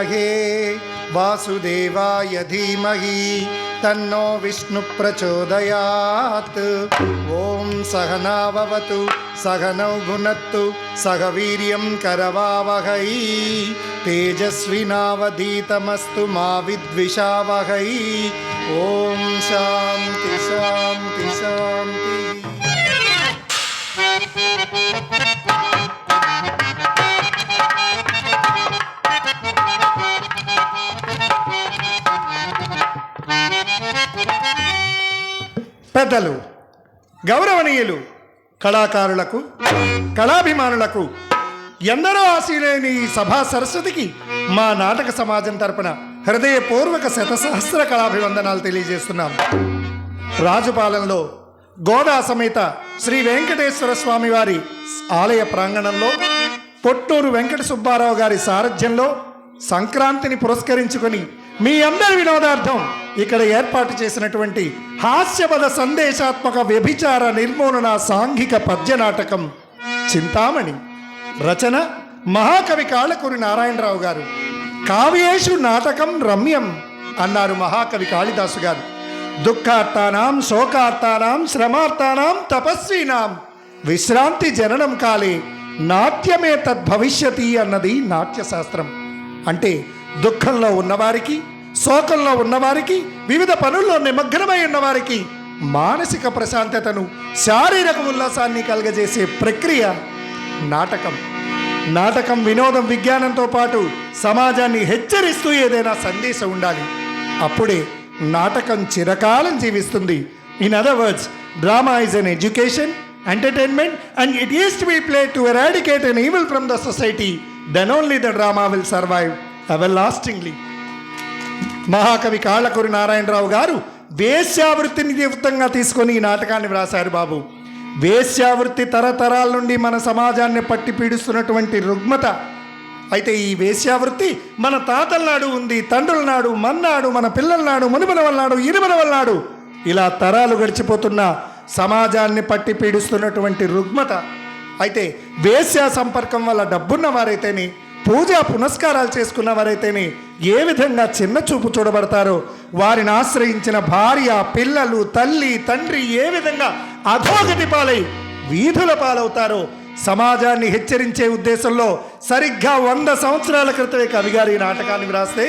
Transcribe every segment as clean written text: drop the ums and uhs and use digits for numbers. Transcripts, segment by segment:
विद्महे वासुदेवाय धीमहि तन्नो विष्णु प्रचोदयात्। ओम सहना भवतु सहनौ भुनक्तु सह वीर्यं करवावहै तेजस्विनावधीतमस्तु मा विद्विषावहै। ओम शांति शांति शांति। పెద్దలు, గౌరవనీయులు, కళాకారులకు, కళాభిమానులకు, ఎందరో ఆశీలైన ఈ సభా సరస్వతికి మా నాటక సమాజం తరపున హృదయపూర్వక శతసహస్ర కళాభివందనాలు తెలియజేస్తున్నాం. రాజుపాలెంలో గోదా సమేత శ్రీ వెంకటేశ్వర స్వామి వారి ఆలయ ప్రాంగణంలో పొట్టూరు వెంకట సుబ్బారావు గారి సారథ్యంలో సంక్రాంతిని పురస్కరించుకొని మీ అందరి వినోదార్థం ఇక్కడ ఏర్పాటు చేసినటువంటి హాస్యపద సందేశాత్మక వ్యభిచార నిర్మూలన సాంఘిక పద్య నాటకం చింతామణి. రచన మహాకవి కాళకూరి నారాయణరావు గారు. కావ్యేషు నాటకం రమ్యం అన్నారు మహాకవి కాళిదాసు గారు. దుఃఖార్తానాం శోకార్తానాం శ్రమార్తానాం తపస్వీనాం విశ్రాంతి జననం కాలే నాట్యమే తద్భవిష్యతి అన్నది నాట్యశాస్త్రం. అంటే దుఃఖంలో ఉన్నవారికి, శోకంలో ఉన్నవారికి, వివిధ పనుల్లో నిమగ్నమై ఉన్నవారికి మానసిక ప్రశాంతతను, శారీరక ఉల్లాసాన్ని కలుగజేసే ప్రక్రియ నాటకం. నాటకం వినోదం, విజ్ఞానంతో పాటు సమాజాన్ని హెచ్చరిస్తూ ఏదైనా సందేశం ఉండాలి. అప్పుడే నాటకం చిరకాలం జీవిస్తుంది. In other words, drama is an education, entertainment, and it is to be played to eradicate an evil from the society. Then only the drama will survive everlastingly. మహాకవి కాళకూరి నారాయణరావు గారు వేశ్యావృత్తిని తీవ్రంగా తీసుకొని ఈ నాటకాన్ని వ్రాశారు. బాబు, వేశ్యావృత్తి తరతరాల నుండి మన సమాజాన్ని పట్టి పీడిస్తున్నటువంటి రుగ్మత. అయితే ఈ వేశ్యావృత్తి మన తాతల నాడు ఉంది, తండ్రుల నాడు, మన్నాడు, మన పిల్లల నాడు, మునుమల నాడు, ఇరుమల నాడు, ఇలా తరాలు గడిచిపోతున్న సమాజాన్ని పట్టి పీడిస్తున్నటువంటి రుగ్మత. అయితే వేశ్యా సంపర్కం వల్ల డబ్బున్న వారైతేనే, పూజా పునస్కారాలు చేసుకున్న వారైతేనే ఏ విధంగా చిన్న చూపు చూడబడతారో, వారిని ఆశ్రయించిన భార్య, పిల్లలు, తల్లి, తండ్రి ఏ విధంగా అధోగతి పాలై వీధుల పాలవుతారో సమాజాన్ని హెచ్చరించే ఉద్దేశంలో సరిగ్గా 100 సంవత్సరాల క్రితమే కవిగారి నాటకాన్ని వ్రాస్తే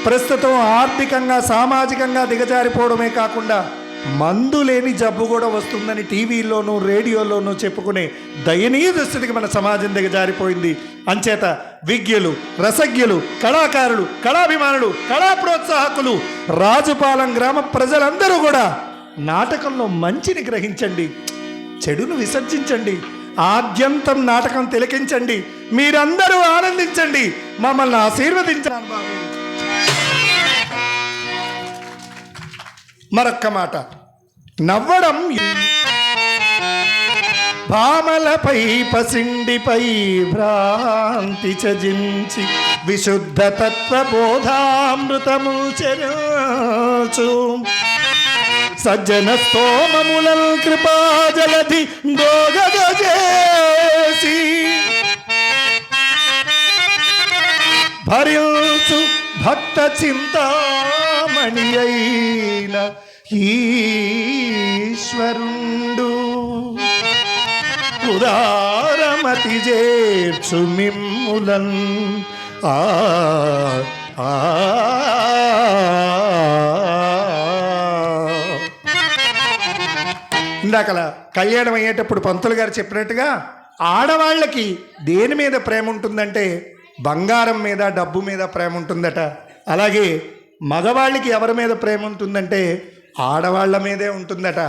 ప్రస్తుతం ఆర్థికంగా, సామాజికంగా దిగజారిపోవడమే కాకుండా మందు లేని జబ్బు కూడా వస్తుందని టీవీలోనూ, రేడియోలోనూ చెప్పుకునే దయనీయ దుస్థితికి మన సమాజం దిగజారిపోయింది. అంచేత విజ్ఞులు, రసజ్ఞులు, కళాకారులు, కళాభిమానులు, కళా ప్రోత్సాహకులు, రాజుపాలెం గ్రామ ప్రజలందరూ కూడా నాటకంలో మంచిని గ్రహించండి, చెడును విసర్జించండి, ఆద్యంతం నాటకం తిలకించండి, మీరందరూ ఆనందించండి, మమ్మల్ని ఆశీర్వదించాను బాబు. మరొక్క మాట, నవ్వడం భామలపై పసిండిపై భ్రాంతి చజించి విశుద్ధ తత్వబోధామృతము చెరచు సజ్జన స్తోమములల్ కృపాజలధి దోగదజేసి భరించు భక్త చింతామణి అయిన ఈశ్వరుండు ఉదారమతి చేర్చు మిమ్ములన్. ఇందాకల కళ్యాణం అయ్యేటప్పుడు పంతులు గారు చెప్పినట్టుగా ఆడవాళ్ళకి దేని మీద ప్రేమ ఉంటుందంటే బంగారం మీద, డబ్బు మీద ప్రేమ ఉంటుందట. అలాగే మగవాళ్ళకి ఎవరి మీద ప్రేమ ఉంటుందంటే ఆడవాళ్ల మీదే ఉంటుందట.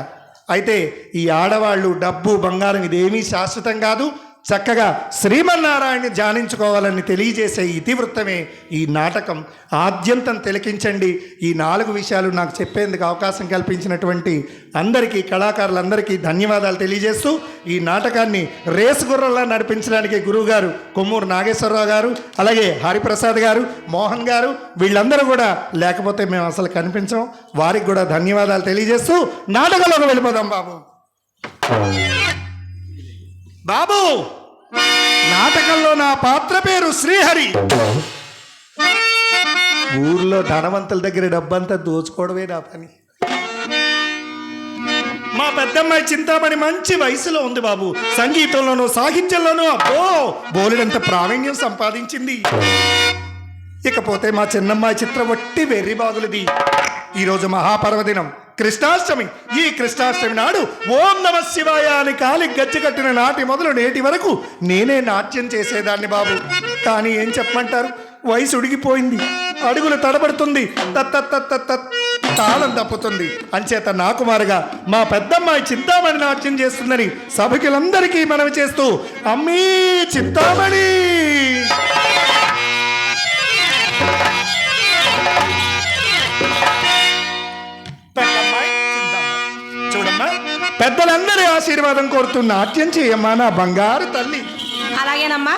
అయితే ఈ ఆడవాళ్ళు, డబ్బు, బంగారం ఇదేమీ శాశ్వతం కాదు. చక్కగా శ్రీమన్నారాయణని ధ్యానించుకోవాలని తెలియజేసే ఇతివృత్తమే ఈ నాటకం. ఆద్యంతం తిలకించండి. ఈ 4 విషయాలు నాకు చెప్పేందుకు అవకాశం కల్పించినటువంటి అందరికీ, కళాకారులందరికీ ధన్యవాదాలు తెలియజేస్తూ ఈ నాటకాన్ని రేసు గుర్రంలా నడిపించడానికి గురువుగారు కొమ్మూరు నాగేశ్వరరావు గారు, అలాగే హరిప్రసాద్ గారు, మోహన్ గారు, వీళ్ళందరూ కూడా లేకపోతే మేము అసలు కనిపించాం. వారికి కూడా ధన్యవాదాలు తెలియజేస్తూ నాటకంలోకి వెళ్ళిపోదాం బాబు. బాబు, నాటకంలో నా పాత్ర పేరు శ్రీహరి. ఊర్లో ధనవంతుల దగ్గర డబ్బంతా దోచుకోవడమే నా పని. మా పెద్దమ్మాయి చింతామణి మంచి వయసులో ఉంది బాబు. సంగీతంలోనూ సాహిత్యంలోనూ అబ్బో బోలెడంత ప్రావీణ్యం సంపాదించింది. ఇకపోతే మా చిన్నమ్మాయి చిత్రం వట్టి వెర్రి బాగులది. ఈరోజు మహాపర్వదినం కృష్ణాష్టమి. ఈ కృష్ణాష్టమి నాడు ఓం నమ శివాయ అని కాలి గజ్జి కట్టిన నాటి మొదలు నేటి వరకు నేనే నాట్యం చేసేదాన్ని బాబు. కానీ ఏం చెప్పమంటారు, వయసు ఉడిగిపోయింది, అడుగులు తడబడుతుంది, తాళం తప్పుతుంది. అంచేత నాకు మారుగా మా పెద్దమ్మాయి చింతామణి నాట్యం చేస్తుందని సభకులందరికీ మనవి చేస్తూ అమ్మీ చింతామణి చూడమ్మా, పెద్దలందరి ఆశీర్వాదం కోరుతూ నాట్యం చేయమ్మా నా బంగారు తల్లి. అలాగేనమ్మా.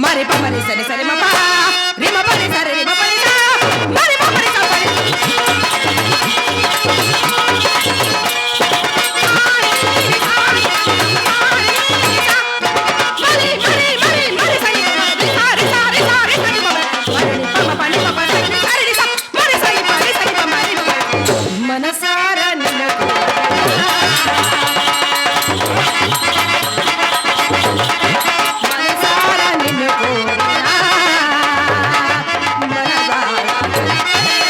మరి పమరి సరి సరి మ ప రి మ పరి సరి రి మ పరి స మరి పమరి స పరి మనసారా నిన్నకు మనసారా నిన్నకు మనసారా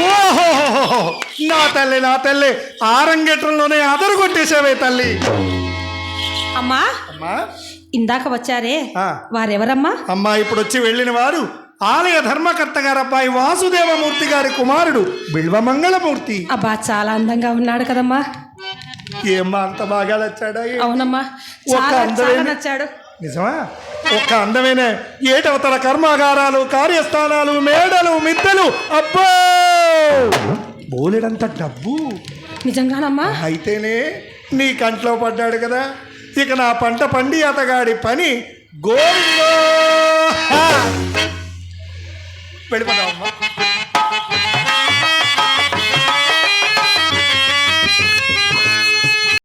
ఓహో, నా తల్లి ఆరంగేట్రంలోనే అదరు కొట్టేసావే తల్లి. అమ్మా అమ్మా ఇందాక వచ్చారే ఆ. వారెవరమ్మా? అమ్మా ఇప్పుడు వచ్చి వెళ్ళిన వారు ఆలయ ధర్మకర్త గారు అబ్బాయి వాసుదేవమూర్తి గారి కుమారుడు బిల్వమంగళమూర్తి. అబ్బా చాలా అందంగా ఉన్నాడు కదమ్మా. ఏమ్మా అంత బాగా నచ్చాడా? అవునమ్మా ఒక చాలా అందమైన- చాలా నచ్చాడు. నిజమా? ఒక్క అందమైన ఏటవతల కర్మాగారాలు, కార్యస్థానాలు, మేడలు, మిద్దెలు, అబ్బో బోలెడంత డబ్బు. నిజంగానమ్మా? అయితేనే నీ కంట్లో పడ్డాడు కదా, ఇక నా పంట పండి అతగాడి పని గోవిందో. వెళ్ళిపోదామమ్మా.